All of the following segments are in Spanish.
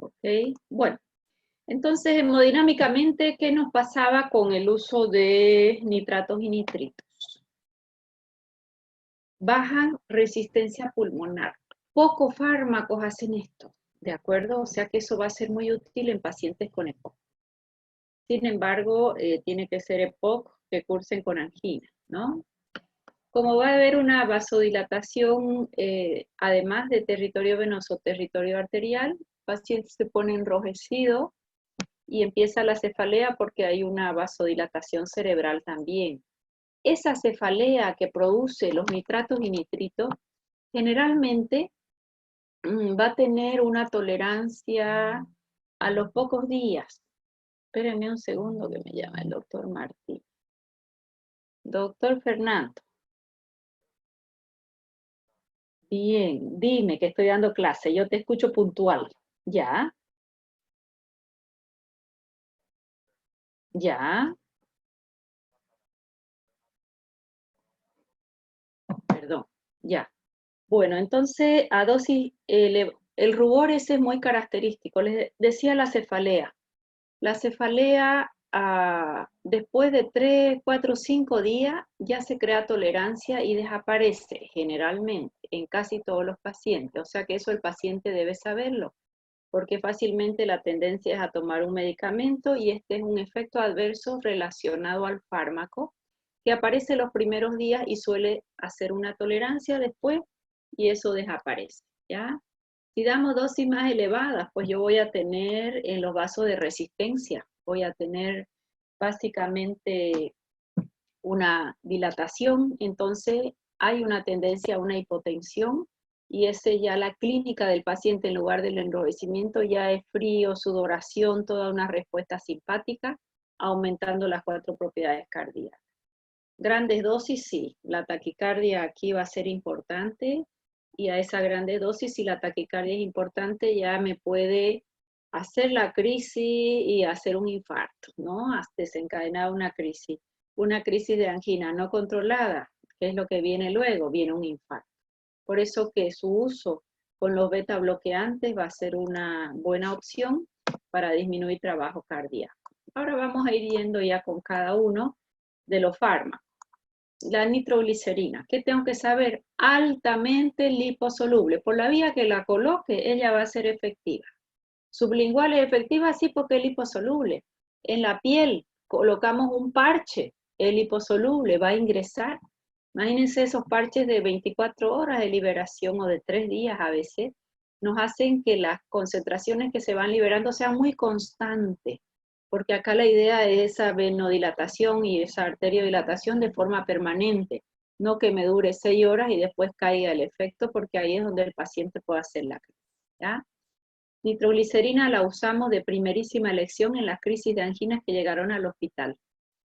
¿Ok? Bueno, entonces hemodinámicamente, ¿qué nos pasaba con el uso de nitratos y nitritos? Bajan resistencia pulmonar. Pocos fármacos hacen esto, ¿de acuerdo? O sea que eso va a ser muy útil en pacientes con EPOC. Sin embargo, tiene que ser EPOC que cursen con angina, ¿no? Como va a haber una vasodilatación, además de territorio venoso, territorio arterial, el paciente se pone enrojecido y empieza la cefalea porque hay una vasodilatación cerebral también. Esa cefalea que produce los nitratos y nitritos, generalmente va a tener una tolerancia a los pocos días. Espérenme un segundo que me llama el doctor Martín. Doctor Fernando. Bien, dime que estoy dando clase, yo te escucho puntual. ¿Ya? ¿Ya? Perdón, ya. Bueno, entonces a dosis, el rubor ese es muy característico. Les decía la cefalea. La cefalea, después de 3, 4, 5 días, ya se crea tolerancia y desaparece generalmente en casi todos los pacientes. O sea que eso el paciente debe saberlo, porque fácilmente la tendencia es a tomar un medicamento y este es un efecto adverso relacionado al fármaco que aparece los primeros días y suele hacer una tolerancia después y eso desaparece, ¿ya? Si damos dosis más elevadas, pues yo voy a tener en los vasos de resistencia, voy a tener básicamente una dilatación, entonces hay una tendencia a una hipotensión y ese ya la clínica del paciente en lugar del enrojecimiento ya es frío, sudoración, toda una respuesta simpática, aumentando las 4 propiedades cardíacas. Grandes dosis, sí, la taquicardia aquí va a ser importante y a esa grande dosis, si la taquicardia es importante, ya me puede hacer la crisis y hacer un infarto, ¿no? Desencadenar una crisis de angina no controlada, ¿qué es lo que viene luego? Viene un infarto. Por eso que su uso con los beta bloqueantes va a ser una buena opción para disminuir trabajo cardíaco. Ahora vamos a ir yendo ya con cada uno de los fármacos. La nitroglicerina, ¿qué tengo que saber? Altamente liposoluble. Por la vía que la coloque, ella va a ser efectiva. Sublingual es efectiva, sí, porque es liposoluble. En la piel colocamos un parche, es liposoluble, va a ingresar. Imagínense esos parches de 24 horas de liberación o de 3 días a veces, nos hacen que las concentraciones que se van liberando sean muy constantes, porque acá la idea es esa venodilatación y esa arteriodilatación de forma permanente, no que me dure 6 horas y después caiga el efecto, porque ahí es donde el paciente puede hacer la crisis, ¿ya? Nitroglicerina la usamos de primerísima elección en las crisis de anginas que llegaron al hospital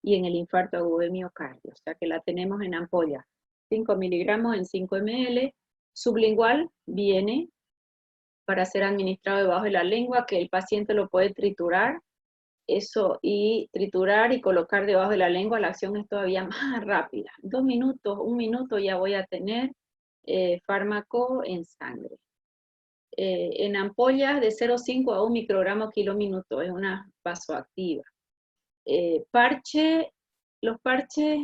y en el infarto agudo de miocardio, o sea que la tenemos en ampolla, 5 miligramos en 5 ml, sublingual viene para ser administrado debajo de la lengua, que el paciente lo puede triturar, eso, y triturar y colocar debajo de la lengua, la acción es todavía más rápida, 2 minutos, 1 minuto ya voy a tener fármaco en sangre. En ampollas de 0,5 a 1 microgramo kilóminuto, es una vasoactiva. Los parches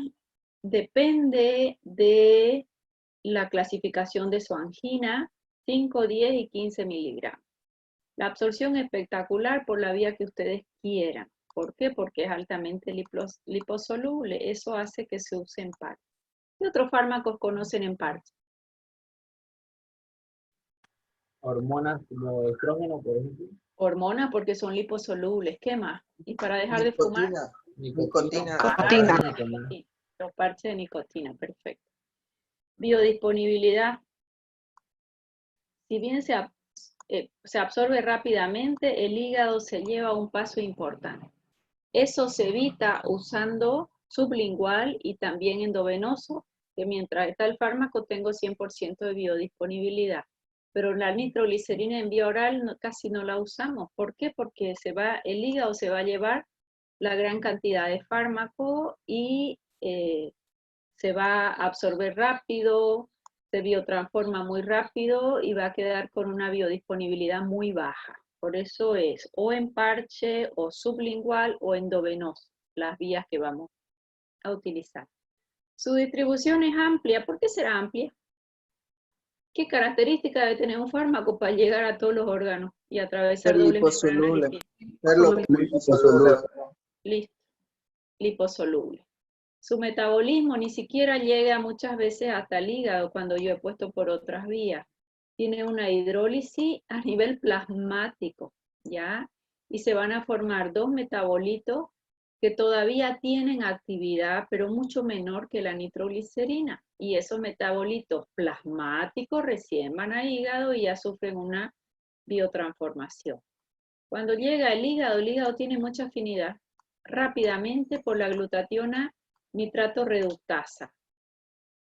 depende de la clasificación de su angina, 5, 10 y 15 miligramos. La absorción espectacular por la vía que ustedes quieran. ¿Por qué? Porque es altamente liposoluble. Eso hace que se use en parches. ¿Qué otros fármacos conocen en parches? Hormonas como estrógeno, por ejemplo. Hormonas porque son liposolubles. ¿Qué más? Y para dejar de fumar. Nicotina. Los parches de nicotina, perfecto. Biodisponibilidad. Si bien se absorbe rápidamente, el hígado se lleva un paso importante. Eso se evita usando sublingual y también endovenoso, que mientras está el fármaco tengo 100% de biodisponibilidad. Pero la nitroglicerina en vía oral casi no la usamos. ¿Por qué? Porque el hígado se va a llevar la gran cantidad de fármaco y se va a absorber rápido, se biotransforma muy rápido y va a quedar con una biodisponibilidad muy baja. Por eso es o en parche, o sublingual, o endovenoso, las vías que vamos a utilizar. Su distribución es amplia. ¿Por qué será amplia? ¿Qué característica debe tener un fármaco para llegar a todos los órganos y atravesar Ser doble membrana liposoluble. lipídica? Ser liposoluble. Listo, liposoluble. Su metabolismo ni siquiera llega muchas veces hasta el hígado cuando yo he puesto por otras vías. Tiene una hidrólisis a nivel plasmático, ¿ya? Y se van a formar dos metabolitos que todavía tienen actividad, pero mucho menor que la nitroglicerina. Y esos metabolitos plasmáticos recién van al hígado y ya sufren una biotransformación. Cuando llega el hígado tiene mucha afinidad rápidamente por la glutationa nitrato reductasa.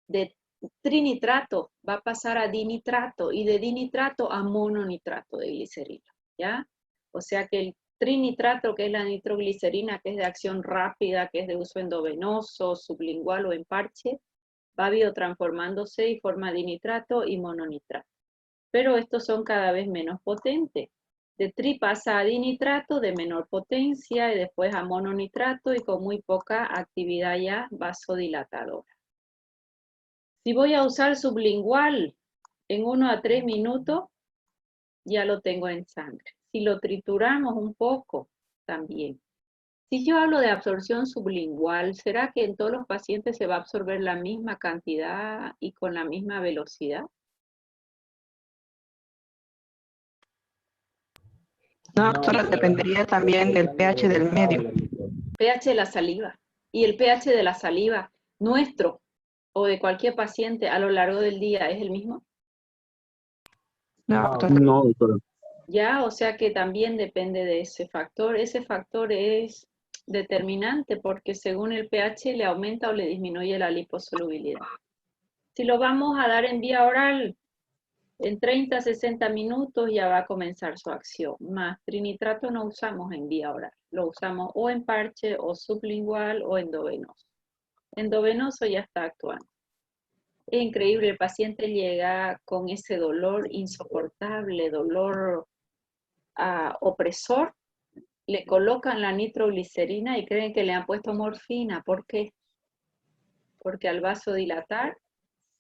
De trinitrato va a pasar a dinitrato y de dinitrato a mononitrato de glicerina, ¿ya? O sea que el trinitrato, que es la nitroglicerina, que es de acción rápida, que es de uso endovenoso, sublingual o en parche, va biotransformándose y forma dinitrato y mononitrato. Pero estos son cada vez menos potentes. De tri pasa a dinitrato de menor potencia y después a mononitrato y con muy poca actividad ya vasodilatadora. Si voy a usar sublingual en 1 a 3 minutos, ya lo tengo en sangre. Si lo trituramos un poco, también. Si yo hablo de absorción sublingual, ¿será que en todos los pacientes se va a absorber la misma cantidad y con la misma velocidad? No, doctora, dependería también del pH del medio. pH de la saliva. Y el pH de la saliva nuestro o de cualquier paciente a lo largo del día es el mismo. No, doctora. No, doctora. Ya, o sea que también depende de ese factor. Ese factor es determinante porque según el pH le aumenta o le disminuye la liposolubilidad. Si lo vamos a dar en vía oral, en 30 a 60 minutos ya va a comenzar su acción. Más trinitrato no usamos en vía oral, lo usamos o en parche, o sublingual, o endovenoso. Endovenoso ya está actuando. Es increíble, el paciente llega con ese dolor insoportable, dolor opresor, le colocan la nitroglicerina y creen que le han puesto morfina. ¿Por qué? Porque al vasodilatar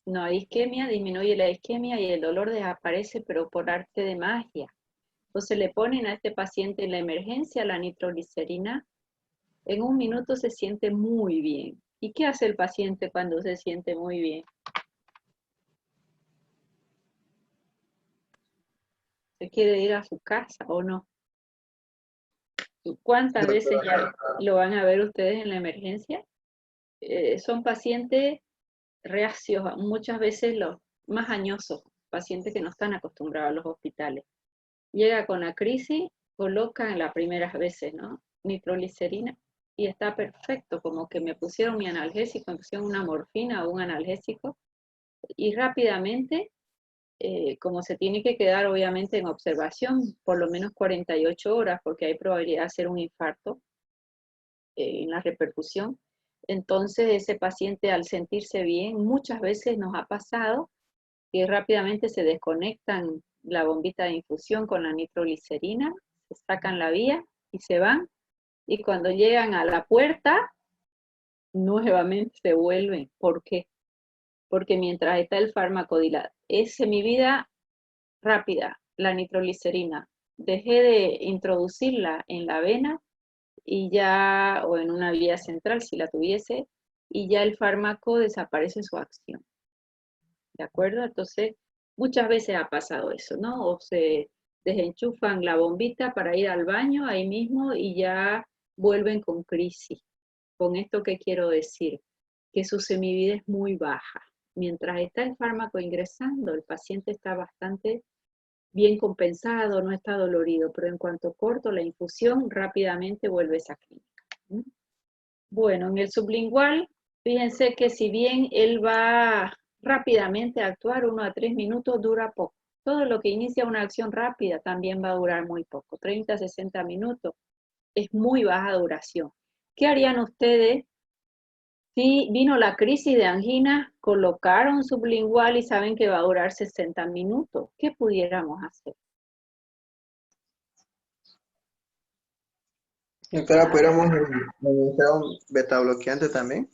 no hay isquemia, disminuye la isquemia y el dolor desaparece, pero por arte de magia. Entonces le ponen a este paciente en la emergencia la nitroglicerina, en 1 minuto se siente muy bien. ¿Y qué hace el paciente cuando se siente muy bien? ¿Se quiere ir a su casa o no? ¿Cuántas veces ya lo van a ver ustedes en la emergencia? Son pacientes reacios, muchas veces los más añosos, pacientes que no están acostumbrados a los hospitales. Llega con la crisis, colocan las primeras veces, ¿no? Nitroglicerina y está perfecto, como que me pusieron mi analgésico, me pusieron una morfina o un analgésico y rápidamente, como se tiene que quedar obviamente en observación por lo menos 48 horas porque hay probabilidad de hacer un infarto en la repercusión. Entonces ese paciente al sentirse bien, muchas veces nos ha pasado que rápidamente se desconectan la bombita de infusión con la nitroglicerina, se sacan la vía y se van. Y cuando llegan a la puerta, nuevamente se vuelven. ¿Por qué? Porque mientras está el fármaco dilata, es semivida rápida, la nitroglicerina. Dejé de introducirla en la vena y ya, o en una vía central si la tuviese, y ya el fármaco desaparece su acción. ¿De acuerdo? Entonces, muchas veces ha pasado eso, ¿no? O se desenchufan la bombita para ir al baño ahí mismo y ya vuelven con crisis. ¿Con esto qué quiero decir? Que su semivida es muy baja. Mientras está el fármaco ingresando, el paciente está bastante bien compensado, no está dolorido, pero en cuanto corto la infusión, rápidamente vuelve esa clínica. Bueno, en el sublingual, fíjense que si bien él va rápidamente a actuar, 1 a 3 minutos, dura poco. Todo lo que inicia una acción rápida también va a durar muy poco, 30 a 60 minutos, es muy baja duración. ¿Qué harían ustedes si vino la crisis de angina, colocaron sublingual y saben que va a durar 60 minutos? ¿Qué pudiéramos hacer? Doctora, ¿pudiéramos administrar un beta bloqueante también?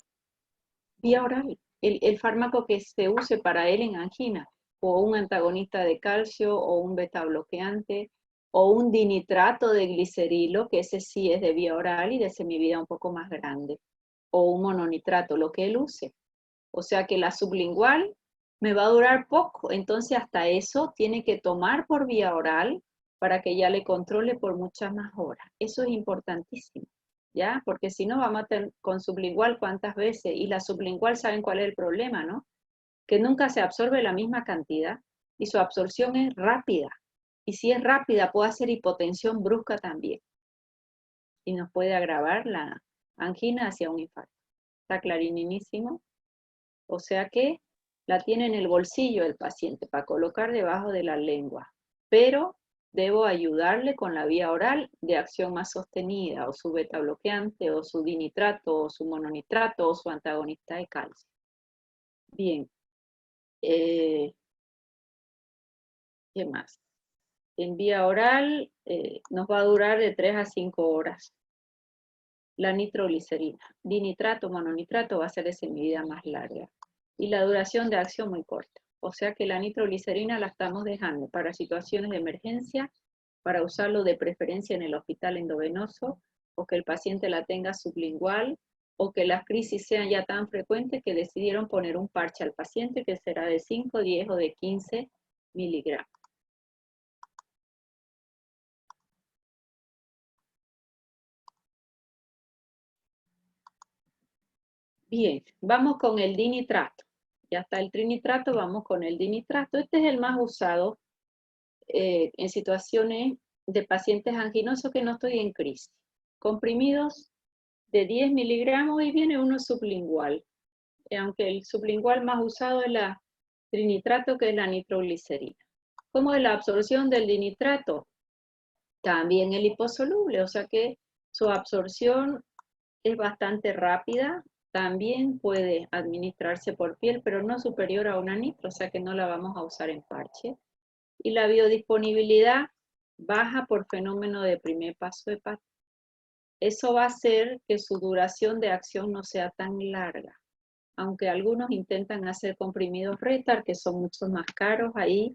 Vía oral, el fármaco que se use para él en angina, o un antagonista de calcio, o un beta bloqueante, o un dinitrato de glicerilo, que ese sí es de vía oral y de semivida un poco más grande, o un mononitrato, lo que él use. O sea que la sublingual me va a durar poco, entonces hasta eso tiene que tomar por vía oral para que ya le controle por muchas más horas. Eso es importantísimo, ¿ya? Porque si no vamos a tener con sublingual cuántas veces, y la sublingual saben cuál es el problema, ¿no? Que nunca se absorbe la misma cantidad y su absorción es rápida. Y si es rápida puede hacer hipotensión brusca también y nos puede agravar la angina hacia un infarto. ¿Está clarinísimo? O sea que la tiene en el bolsillo el paciente para colocar debajo de la lengua, pero debo ayudarle con la vía oral de acción más sostenida, o su beta bloqueante, o su dinitrato, o su mononitrato, o su antagonista de calcio. Bien, ¿qué más? En vía oral nos va a durar de 3 a 5 horas. La nitroglicerina, dinitrato, mononitrato va a ser de semivida más larga. Y la duración de acción muy corta. O sea que la nitroglicerina la estamos dejando para situaciones de emergencia, para usarlo de preferencia en el hospital endovenoso, o que el paciente la tenga sublingual, o que las crisis sean ya tan frecuentes que decidieron poner un parche al paciente que será de 5, 10 o de 15 miligramos. Bien, vamos con el dinitrato. Ya está el trinitrato, vamos con el dinitrato. Este es el más usado en situaciones de pacientes anginosos que no estoy en crisis. Comprimidos de 10 miligramos y viene uno sublingual. Aunque el sublingual más usado es la trinitrato, que es la nitroglicerina. ¿Cómo es la absorción del dinitrato? También el liposoluble, o sea que su absorción es bastante rápida. También puede administrarse por piel, pero no superior a una nitro, o sea que no la vamos a usar en parche. Y la biodisponibilidad baja por fenómeno de primer paso hepático. Eso va a hacer que su duración de acción no sea tan larga. Aunque algunos intentan hacer comprimidos Retar, que son mucho más caros, ahí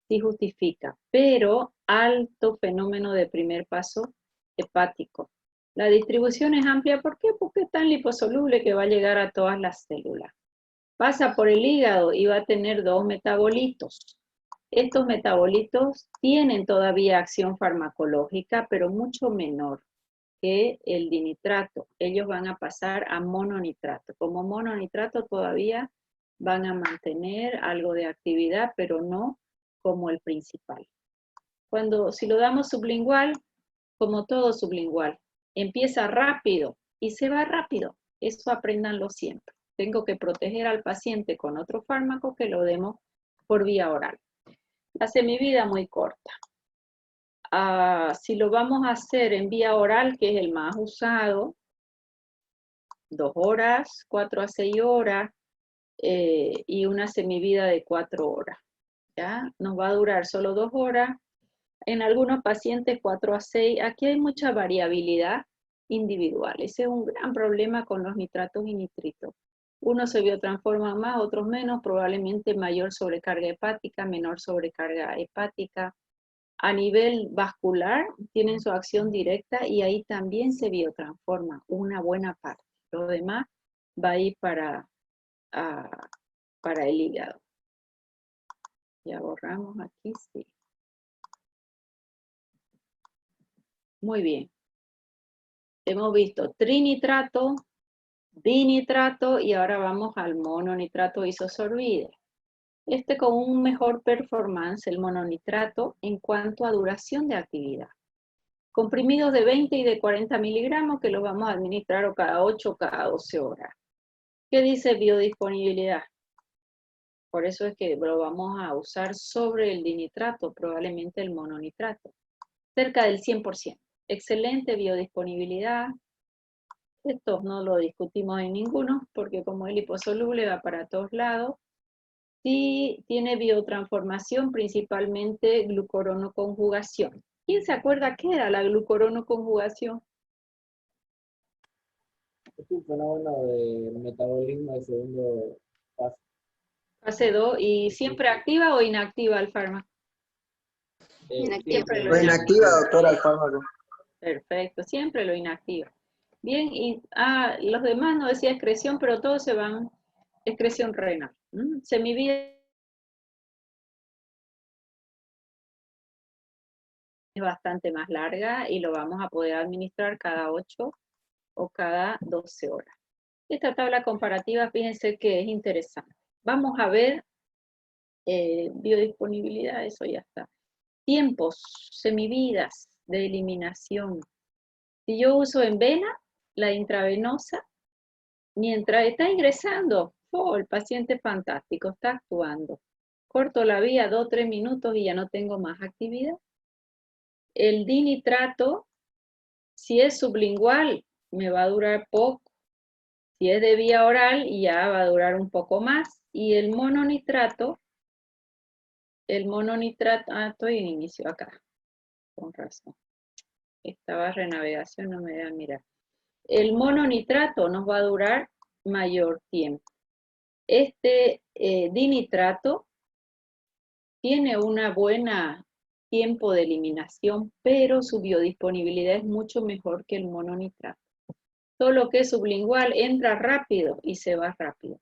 sí justifica. Pero alto fenómeno de primer paso hepático. La distribución es amplia, ¿por qué? Porque es tan liposoluble que va a llegar a todas las células. Pasa por el hígado y va a tener 2 metabolitos. Estos metabolitos tienen todavía acción farmacológica, pero mucho menor que el dinitrato. Ellos van a pasar a mononitrato. Como mononitrato todavía van a mantener algo de actividad, pero no como el principal. Si lo damos sublingual, como todo sublingual, empieza rápido y se va rápido. Eso apréndanlo siempre. Tengo que proteger al paciente con otro fármaco que lo demos por vía oral. La semivida muy corta. Si lo vamos a hacer en vía oral, que es el más usado, 2 horas, 4 a 6 horas, y una semivida de 4 horas. ¿Ya? Nos va a durar solo 2 horas. En algunos pacientes 4 a 6. Aquí hay mucha variabilidad individual. Ese es un gran problema con los nitratos y nitritos. Unos se biotransforman más, otros menos, probablemente mayor sobrecarga hepática, menor sobrecarga hepática. A nivel vascular tienen su acción directa y ahí también se biotransforma una buena parte. Lo demás va a ir para el hígado. Ya borramos aquí, sí. Muy bien. Hemos visto trinitrato, dinitrato y ahora vamos al mononitrato isosorbide. Con un mejor performance, el mononitrato, en cuanto a duración de actividad. Comprimidos de 20 y de 40 miligramos que los vamos a administrar o cada 8 o cada 12 horas. ¿Qué dice biodisponibilidad? Por eso es que lo vamos a usar sobre el dinitrato, probablemente el mononitrato. Cerca del 100%. Excelente biodisponibilidad. Esto no lo discutimos en ninguno, porque como es liposoluble va para todos lados. Sí tiene biotransformación, principalmente glucuronoconjugación. ¿Quién se acuerda qué era la glucuronoconjugación? Es un fenómeno de metabolismo de segundo paso. Fase 2, ¿y siempre activa o inactiva el fármaco? Siempre lo Lo inactiva. inactiva, doctora, el fármaco. Perfecto, siempre lo inactiva. Bien, y los demás no decía excreción, pero todos se van excreción renal. Semivida es bastante más larga y lo vamos a poder administrar cada 8 o cada 12 horas. Esta tabla comparativa, fíjense que es interesante. Vamos a ver biodisponibilidad, eso ya está. Tiempos, semividas de eliminación. Si yo uso en vena, la intravenosa, mientras está ingresando, el paciente fantástico, está actuando. Corto la vía 2 o 3 minutos y ya no tengo más actividad. El dinitrato, si es sublingual, me va a durar poco. Si es de vía oral, ya va a durar un poco más. Y el mononitrato, estoy en inicio acá, con razón. Estaba renavegación, no me deja mirar. El mononitrato nos va a durar mayor tiempo. Este dinitrato tiene una buena tiempo de eliminación, pero su biodisponibilidad es mucho mejor que el mononitrato. Todo lo que es sublingual entra rápido y se va rápido.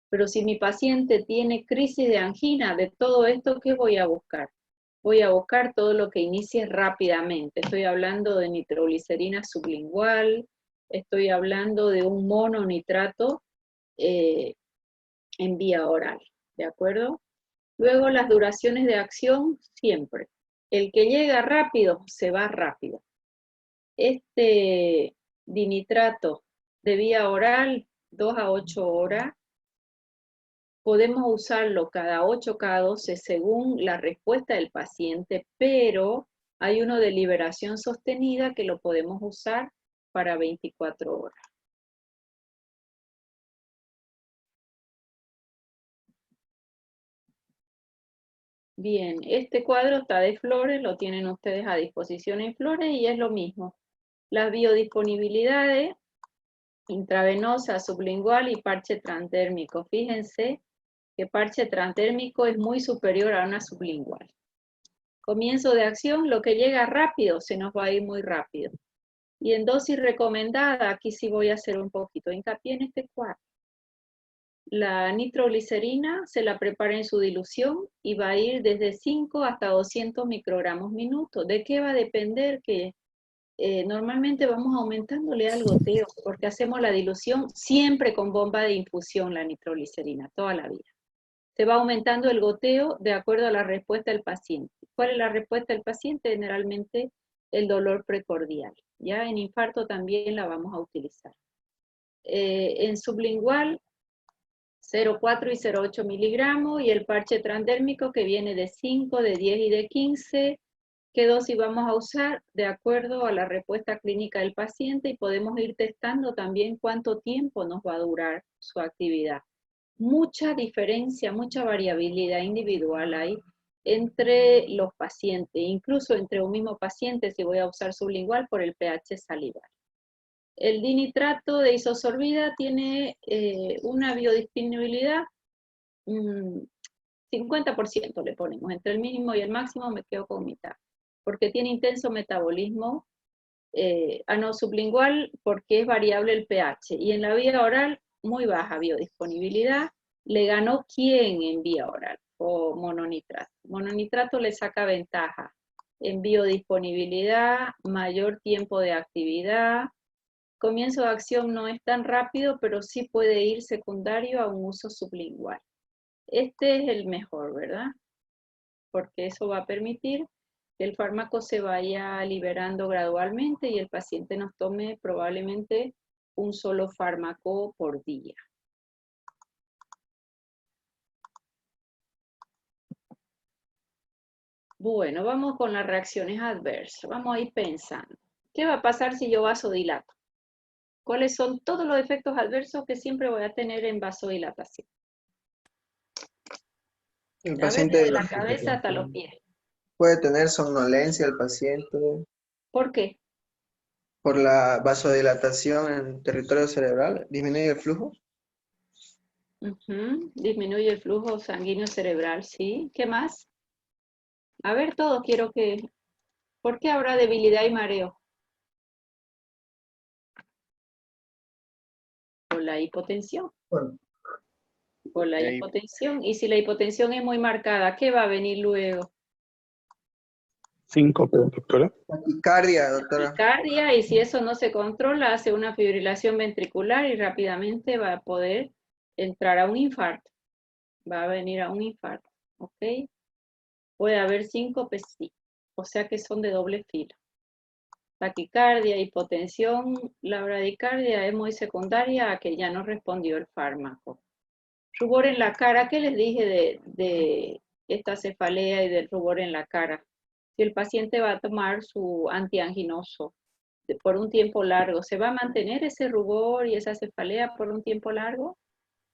Pero si mi paciente tiene crisis de angina, de todo esto, ¿qué voy a buscar? Voy a buscar todo lo que inicie rápidamente. Estoy hablando de nitroglicerina sublingual, estoy hablando de un mononitrato en vía oral, ¿de acuerdo? Luego las duraciones de acción, siempre. El que llega rápido, se va rápido. Este dinitrato de vía oral, 2 a 8 horas, podemos usarlo cada 8, cada 12, según la respuesta del paciente, pero hay uno de liberación sostenida que lo podemos usar para 24 horas. Bien, este cuadro está de Flores, lo tienen ustedes a disposición en Flores y es lo mismo. Las biodisponibilidades, intravenosa, sublingual y parche transdérmico. Fíjense que parche transdérmico es muy superior a una sublingual. Comienzo de acción, lo que llega rápido se nos va a ir muy rápido. Y en dosis recomendada, aquí sí voy a hacer un poquito hincapié en este cuadro. La nitroglicerina se la prepara en su dilución y va a ir desde 5 hasta 200 microgramos minuto. ¿De qué va a depender? Que normalmente vamos aumentándole al goteo, porque hacemos la dilución siempre con bomba de infusión, la nitroglicerina, toda la vida. Se va aumentando el goteo de acuerdo a la respuesta del paciente. ¿Cuál es la respuesta del paciente? Generalmente el dolor precordial. Ya en infarto también la vamos a utilizar. En sublingual, 0,4 y 0,8 miligramos, y el parche transdérmico que viene de 5, de 10 y de 15. ¿Qué dosis vamos a usar? De acuerdo a la respuesta clínica del paciente, y podemos ir testando también cuánto tiempo nos va a durar su actividad. Mucha diferencia, mucha variabilidad individual hay entre los pacientes, incluso entre un mismo paciente si voy a usar sublingual por el pH salival. El dinitrato de isosorbida tiene una biodisponibilidad 50% le ponemos, entre el mínimo y el máximo me quedo con mitad, porque tiene intenso metabolismo, sublingual porque es variable el pH, y en la vía oral muy baja biodisponibilidad. Le ganó ¿quién en vía oral? O mononitrato. Mononitrato le saca ventaja en biodisponibilidad, mayor tiempo de actividad. Comienzo de acción no es tan rápido, pero sí puede ir secundario a un uso sublingual. Este es el mejor, ¿verdad? Porque eso va a permitir que el fármaco se vaya liberando gradualmente y el paciente nos tome probablemente un solo fármaco por día. Bueno, vamos con las reacciones adversas. Vamos a ir pensando. ¿Qué va a pasar si yo vasodilato? ¿Cuáles son todos los efectos adversos que siempre voy a tener en vasodilatación? El A ver, paciente desde la cabeza hasta los pies. puede tener somnolencia, el paciente. ¿Por qué? Por la vasodilatación en territorio cerebral, disminuye el flujo. Disminuye el flujo sanguíneo cerebral, ¿sí? ¿Qué más? A ver, todo quiero que... ¿Por qué habrá debilidad y mareo? Por la hipotensión. Bueno, Por la Ahí. hipotensión. Y si la hipotensión es muy marcada, ¿qué va a venir luego? Síncope, doctora. taquicardia, doctora. Taquicardia, y si eso no se controla, hace una fibrilación ventricular y rápidamente va a poder entrar a un infarto. Va a venir a un infarto, ¿ok? Puede haber síncope, sí. O sea que son de doble filo. Taquicardia, hipotensión, la bradicardia es muy secundaria a que ya no respondió el fármaco. Rubor en la cara, ¿qué les dije de esta cefalea y del rubor en la cara? Si el paciente va a tomar su antianginoso por un tiempo largo, ¿se va a mantener ese rubor y esa cefalea por un tiempo largo?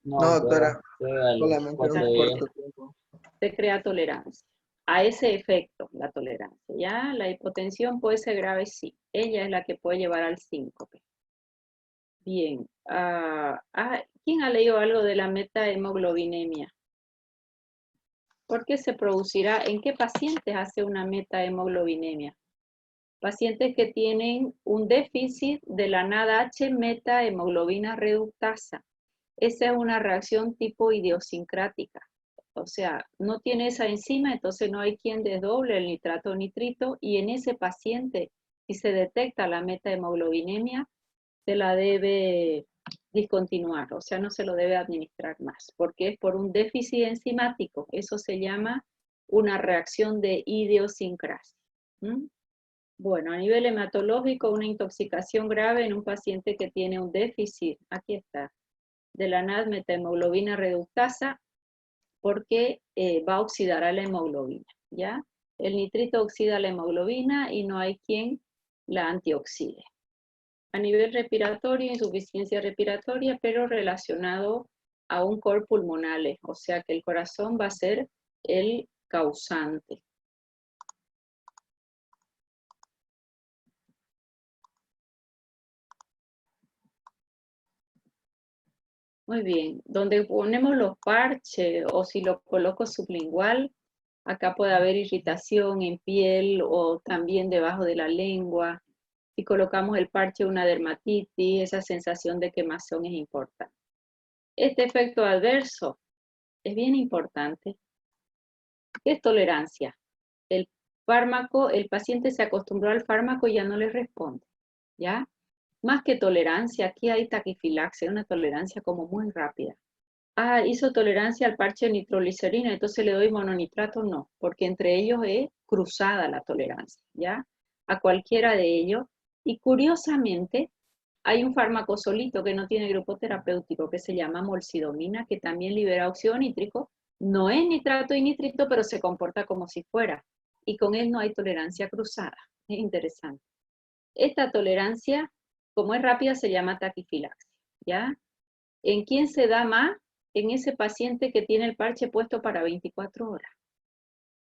No, No, doctora, llega a los solamente 4 un días. corto tiempo. Se crea tolerancia. A ese efecto, la tolerancia. ¿Ya? La hipotensión puede ser grave, sí. Ella es la que puede llevar al síncope. Bien. ¿Quién ha leído algo de la metahemoglobinemia? ¿Por qué se producirá? ¿En qué pacientes hace una metahemoglobinemia? Pacientes que tienen un déficit de la NADH metahemoglobina reductasa. Esa es una reacción tipo idiosincrática. O sea, no tiene esa enzima, entonces no hay quien desdoble el nitrato o nitrito, y en ese paciente, si se detecta la metahemoglobinemia, se la debe discontinuar, o sea, no se lo debe administrar más, porque es por un déficit enzimático. Eso se llama una reacción de idiosincrasia. Bueno, a nivel hematológico, una intoxicación grave en un paciente que tiene un déficit, aquí está, de la NAD metahemoglobina reductasa, porque va a oxidar a la hemoglobina, ¿ya? El nitrito oxida la hemoglobina y no hay quien la antioxide. A nivel respiratorio, insuficiencia respiratoria, pero relacionado a un cor pulmonale, o sea que el corazón va a ser el causante. Muy bien, donde ponemos los parches o si lo coloco sublingual, acá puede haber irritación en piel o también debajo de la lengua. Si colocamos el parche, una dermatitis, esa sensación de quemazón es importante. Este efecto adverso es bien importante. ¿Qué es tolerancia? El fármaco, el paciente se acostumbró al fármaco y ya no le responde, ¿ya? Más que tolerancia, aquí hay taquifilaxia, una tolerancia como muy rápida. Hizo tolerancia al parche de nitroglicerina, entonces le doy mononitrato, no, porque entre ellos es cruzada la tolerancia, ¿ya? A cualquiera de ellos. Y curiosamente, hay un fármaco solito que no tiene grupo terapéutico que se llama molsidomina, que también libera óxido nítrico. No es nitrato y nitrito, pero se comporta como si fuera. Y con él no hay tolerancia cruzada. Es interesante. Esta tolerancia, como es rápida, se llama taquifilaxia, ¿ya? ¿En quién se da más? En ese paciente que tiene el parche puesto para 24 horas.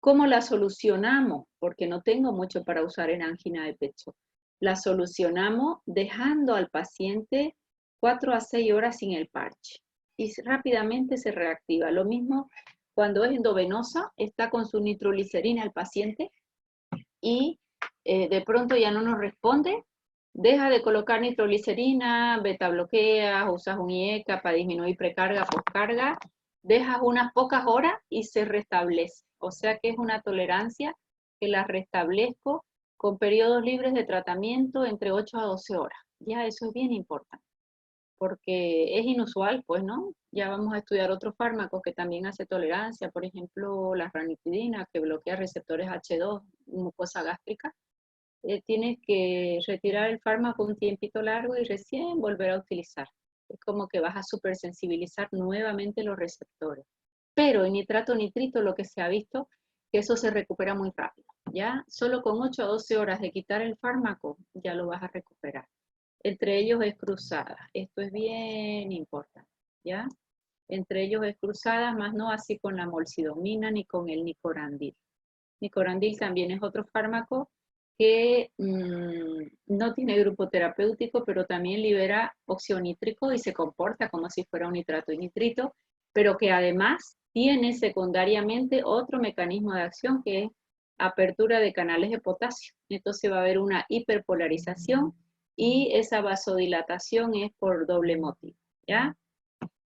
¿Cómo la solucionamos? Porque no tengo mucho para usar en angina de pecho. La solucionamos dejando al paciente 4 a 6 horas sin el parche y rápidamente se reactiva. Lo mismo cuando es endovenosa, está con su nitroglicerina el paciente y de pronto ya no nos responde, deja de colocar nitroglicerina, beta bloqueas, usas un IECA para disminuir precarga, poscarga, dejas unas pocas horas y se restablece. O sea que es una tolerancia que la restablezco con periodos libres de tratamiento entre 8 a 12 horas. Ya eso es bien importante, porque es inusual, pues, ¿no? Ya vamos a estudiar otros fármacos que también hace tolerancia, por ejemplo, la ranitidina, que bloquea receptores H2, mucosa gástrica. Tienes que retirar el fármaco un tiempito largo y recién volver a utilizar. Es como que vas a supersensibilizar nuevamente los receptores. Pero en nitrato nitrito lo que se ha visto, que eso se recupera muy rápido. Ya solo con 8 a 12 horas de quitar el fármaco, ya lo vas a recuperar. Entre ellos es cruzada. Esto es bien importante, ¿ya? Entre ellos es cruzada, más no así con la molsidomina ni con el nicorandil. Nicorandil también es otro fármaco que no tiene grupo terapéutico, pero también libera óxido nítrico y se comporta como si fuera un nitrato y nitrito, pero que además tiene secundariamente otro mecanismo de acción que es apertura de canales de potasio. Entonces va a haber una hiperpolarización y esa vasodilatación es por doble motivo, ¿ya?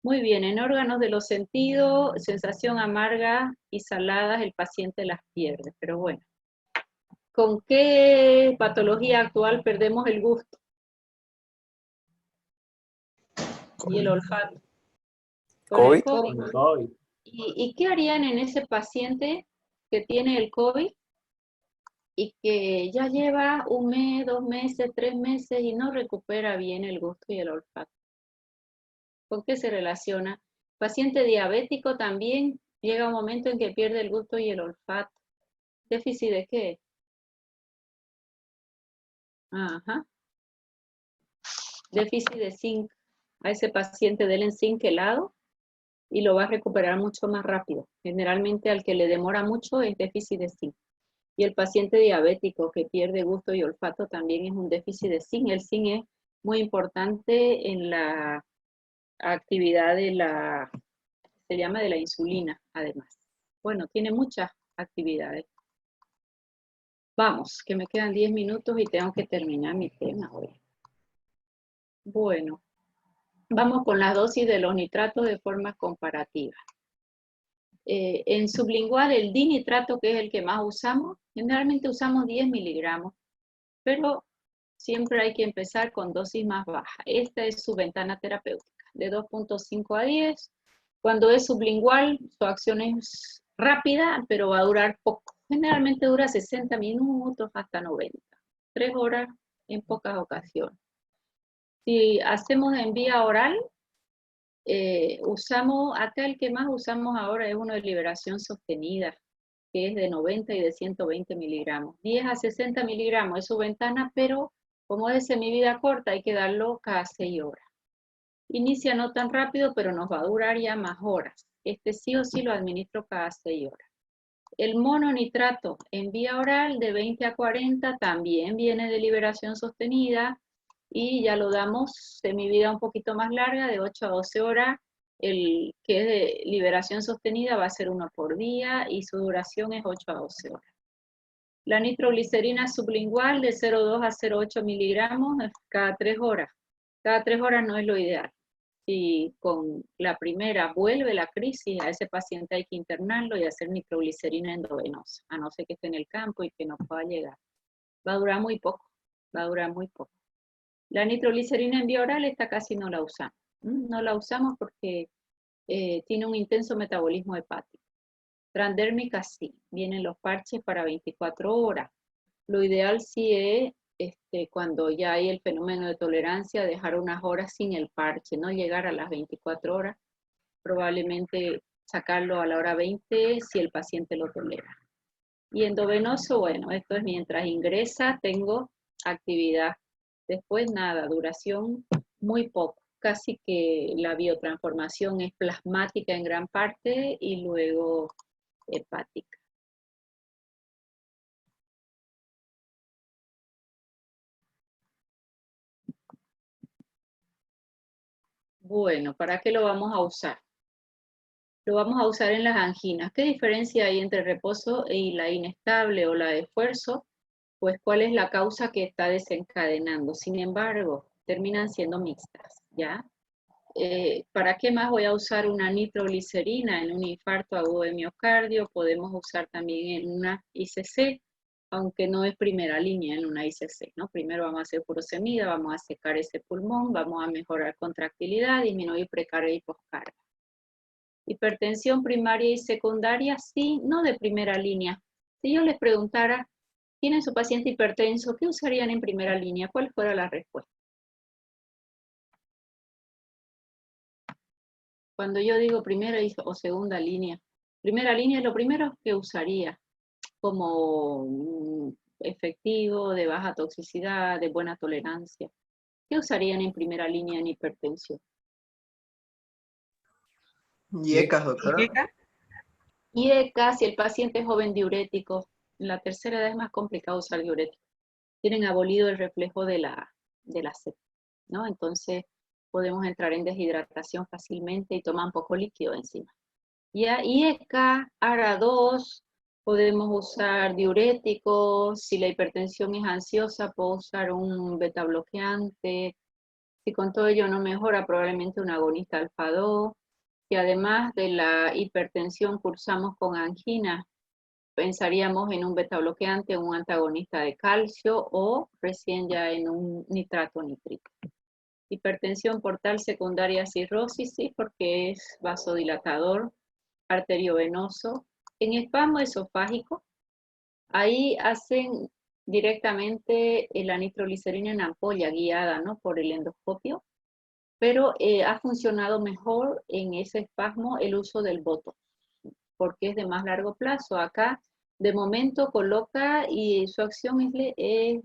Muy bien, en órganos de los sentidos, sensación amarga y saladas, el paciente las pierde, pero bueno. ¿Con qué patología actual perdemos el gusto y el olfato? Con el COVID. COVID. Con el COVID. ¿Y qué harían en ese paciente que tiene el COVID y que ya lleva 1 mes, 2 meses, 3 meses y no recupera bien el gusto y el olfato? ¿Con qué se relaciona? Paciente diabético también llega un momento en que pierde el gusto y el olfato. ¿Déficit de qué? Ajá. Déficit de zinc. A ese paciente denle zinc helado y lo va a recuperar mucho más rápido. Generalmente al que le demora mucho es déficit de zinc. Y el paciente diabético que pierde gusto y olfato también es un déficit de zinc. El zinc es muy importante en la actividad de la, se llama de la insulina, además. Bueno, tiene muchas actividades. Vamos, que me quedan 10 minutos y tengo que terminar mi tema hoy. Bueno, vamos con las dosis de los nitratos de forma comparativa. En sublingual, el dinitrato, que es el que más usamos, generalmente usamos 10 miligramos, pero siempre hay que empezar con dosis más baja. Esta es su ventana terapéutica, de 2.5 a 10. Cuando es sublingual, su acción es rápida, pero va a durar poco. Generalmente dura 60 minutos hasta 90. 3 horas en pocas ocasiones. Si hacemos en vía oral, acá el que más usamos ahora es uno de liberación sostenida, que es de 90 y de 120 miligramos. 10 a 60 miligramos es su ventana, pero como es de semivida corta, hay que darlo cada 6 horas. Inicia no tan rápido, pero nos va a durar ya más horas. Este sí o sí lo administro cada 6 horas. El mononitrato en vía oral de 20 a 40 también viene de liberación sostenida y ya lo damos semivida un poquito más larga, de 8 a 12 horas. El que es de liberación sostenida va a ser 1 por día y su duración es 8 a 12 horas. La nitroglicerina sublingual de 0,2 a 0,8 miligramos cada 3 horas. Cada 3 horas no es lo ideal. Si con la primera vuelve la crisis, a ese paciente hay que internarlo y hacer nitroglicerina endovenosa, a no ser que esté en el campo y que no pueda llegar. Va a durar muy poco, va a durar muy poco. La nitroglicerina en vía oral, esta casi no la usamos. No la usamos porque tiene un intenso metabolismo hepático. Transdérmica sí, vienen los parches para 24 horas. Lo ideal sí es, cuando ya hay el fenómeno de tolerancia, dejar unas horas sin el parche, no llegar a las 24 horas, probablemente sacarlo a la hora 20 si el paciente lo tolera. Y endovenoso, bueno, esto es mientras ingresa, tengo actividad. Después nada, duración muy poco. Casi que la biotransformación es plasmática en gran parte y luego hepática. Bueno, ¿para qué lo vamos a usar? Lo vamos a usar en las anginas. ¿Qué diferencia hay entre reposo y la inestable o la de esfuerzo? Pues cuál es la causa que está desencadenando. Sin embargo, terminan siendo mixtas, ¿ya? ¿Para qué más voy a usar una nitroglicerina en un infarto agudo de miocardio? Podemos usar también en una ICC, aunque no es primera línea en una ICC, ¿no? Primero vamos a hacer furosemida, vamos a secar ese pulmón, vamos a mejorar contractilidad, disminuir precarga y poscarga. Hipertensión primaria y secundaria, sí, no de primera línea. Si yo les preguntara, ¿tienen su paciente hipertenso? ¿Qué usarían en primera línea? ¿Cuál fuera la respuesta? Cuando yo digo primera o segunda línea, primera línea es lo primero que usaría como efectivo, de baja toxicidad, de buena tolerancia. ¿Qué usarían en primera línea en hipertensión? IECAS, doctora. IECA, si el paciente es joven diurético, en la tercera edad es más complicado usar diurético. tienen abolido el reflejo de la sed, ¿no? Entonces podemos entrar en deshidratación fácilmente y tomar poco líquido encima. Ya, IECA, ARA2, podemos usar diuréticos, si la hipertensión es ansiosa, puedo usar un beta bloqueante, si con todo ello no mejora, probablemente un agonista alfa-2, si además de la hipertensión cursamos con angina, pensaríamos en un beta bloqueante, un antagonista de calcio o recién ya en un nitrato nitrito. Hipertensión portal secundaria cirrosis, sí, porque es vasodilatador arteriovenoso. En espasmo esofágico, ahí hacen directamente la nitroglicerina en ampolla guiada, ¿no?, por el endoscopio, pero ha funcionado mejor en ese espasmo el uso del Botox, porque es de más largo plazo. Acá, de momento, coloca y su acción es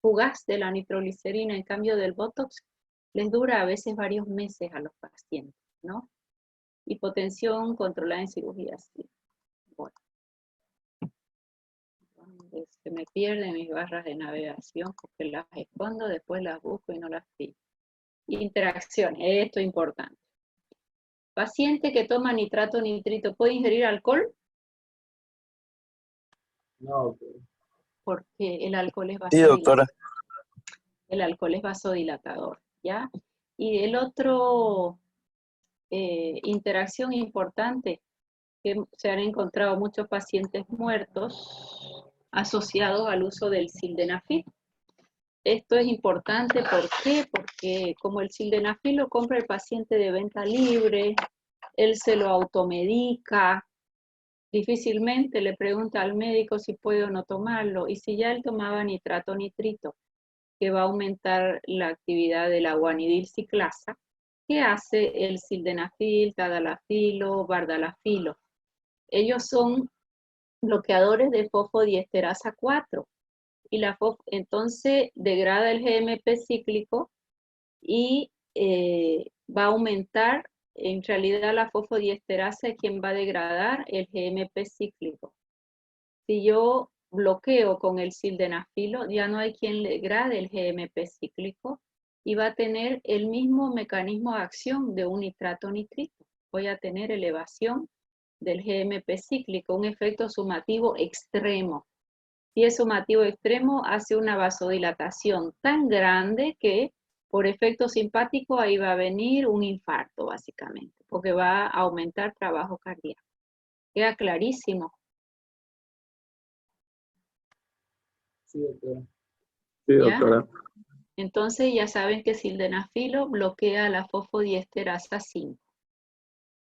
fugaz de la nitroglicerina, en cambio del Botox les dura a veces varios meses a los pacientes, ¿no? Hipotensión controlada en cirugía, sí. Bueno. Se me pierden mis barras de navegación porque las escondo, después las busco y no las pido. Interacciones, esto es importante. Paciente que toma nitrato nitrito, ¿puede ingerir alcohol? No, Porque el alcohol es Sí, doctora. el alcohol es vasodilatador, ¿ya? Y el otro interacción importante, que se han encontrado muchos pacientes muertos asociados al uso del sildenafil. Esto es importante, ¿por qué? Porque como el sildenafil lo compra el paciente de venta libre, él se lo automedica, difícilmente le pregunta al médico si puede o no tomarlo, y si ya él tomaba nitrato nitrito, que va a aumentar la actividad de la guanidil ciclasa, ¿qué hace el sildenafil, tadalafilo, bardalafilo? Ellos son bloqueadores de fosfodiesterasa 4, y entonces degrada el GMP cíclico y va a aumentar, en realidad la fosfodiesterasa es quien va a degradar el GMP cíclico. Si yo bloqueo con el sildenafilo, ya no hay quien degrade el GMP cíclico y va a tener el mismo mecanismo de acción de un nitrato nitrito. Voy a tener elevación del GMP cíclico, un efecto sumativo extremo. Si es sumativo extremo, hace una vasodilatación tan grande que por efecto simpático ahí va a venir un infarto, básicamente, porque va a aumentar trabajo cardíaco. Queda clarísimo. sí, doctora. Sí, ¿Ya? doctora. Entonces ya saben que sildenafilo bloquea la fosfodiesterasa 5.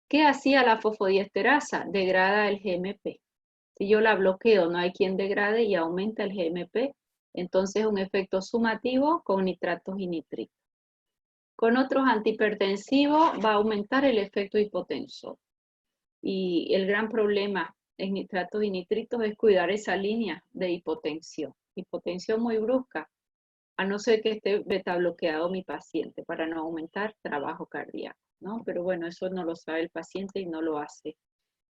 ¿Qué hacía la fosfodiesterasa? Degrada el GMP. Si yo la bloqueo, no hay quien degrade y aumenta el GMP. Entonces un efecto sumativo con nitratos y nitritos. Con otros antihipertensivos va a aumentar el efecto hipotensor. Y el gran problema en nitratos y nitritos es cuidar esa línea de hipotensión. Hipotensión muy brusca, a no ser que esté beta bloqueado mi paciente para no aumentar trabajo cardíaco, ¿no? Pero bueno, eso no lo sabe el paciente y no lo hace.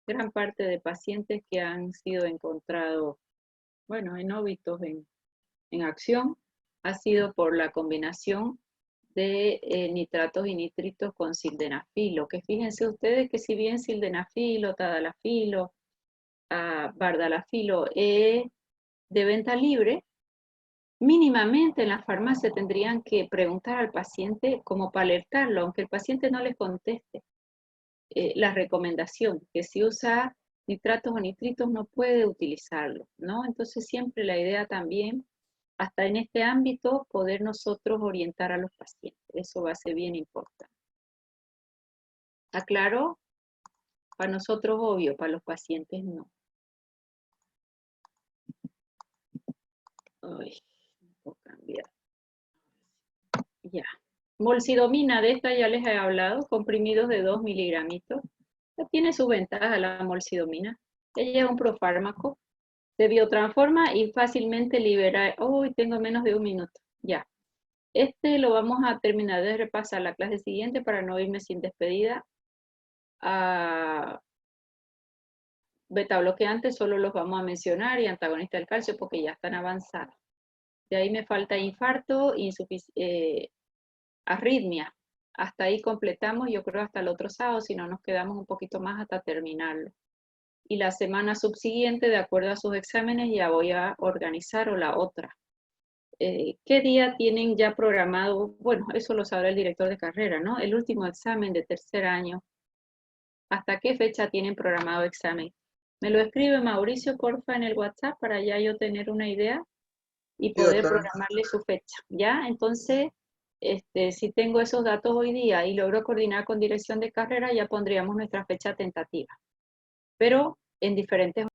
Gran parte de pacientes que han sido encontrados, bueno, en óbitos en acción, ha sido por la combinación de nitratos y nitritos con sildenafilo, que fíjense ustedes que si bien sildenafilo, tadalafilo, bardalafilo es de venta libre, mínimamente en la farmacia tendrían que preguntar al paciente como para alertarlo, aunque el paciente no les conteste la recomendación, que si usa nitratos o nitritos no puede utilizarlo, ¿no? Entonces siempre la idea también, hasta en este ámbito, poder nosotros orientar a los pacientes, eso va a ser bien importante. ¿Está claro? Para nosotros obvio, para los pacientes no. Ay, no puedo cambiar. Ya. Molsidomina, de esta ya les he hablado, comprimidos de 2 miligramitos. Tiene su ventaja la molsidomina. Ella es un profármaco, se biotransforma y fácilmente libera. Uy, tengo menos de un minuto. Ya. Este lo vamos a terminar de repasar la clase siguiente para no irme sin despedida. Beta bloqueantes solo los vamos a mencionar y antagonistas del calcio porque ya están avanzados. De ahí me falta infarto, arritmia. Hasta ahí completamos, yo creo hasta el otro sábado, si no nos quedamos un poquito más hasta terminarlo. Y la semana subsiguiente, de acuerdo a sus exámenes, ya voy a organizar o la otra. ¿Qué día tienen ya programado? Bueno, eso lo sabrá el director de carrera, ¿no? El último examen de tercer año. ¿Hasta qué fecha tienen programado examen? Me lo escribe Mauricio, porfa, en el WhatsApp para ya yo tener una idea y Sí, poder doctora. programarle su fecha, ¿ya? Entonces, si tengo esos datos hoy día y logro coordinar con dirección de carrera, ya pondríamos nuestra fecha tentativa. Pero en diferentes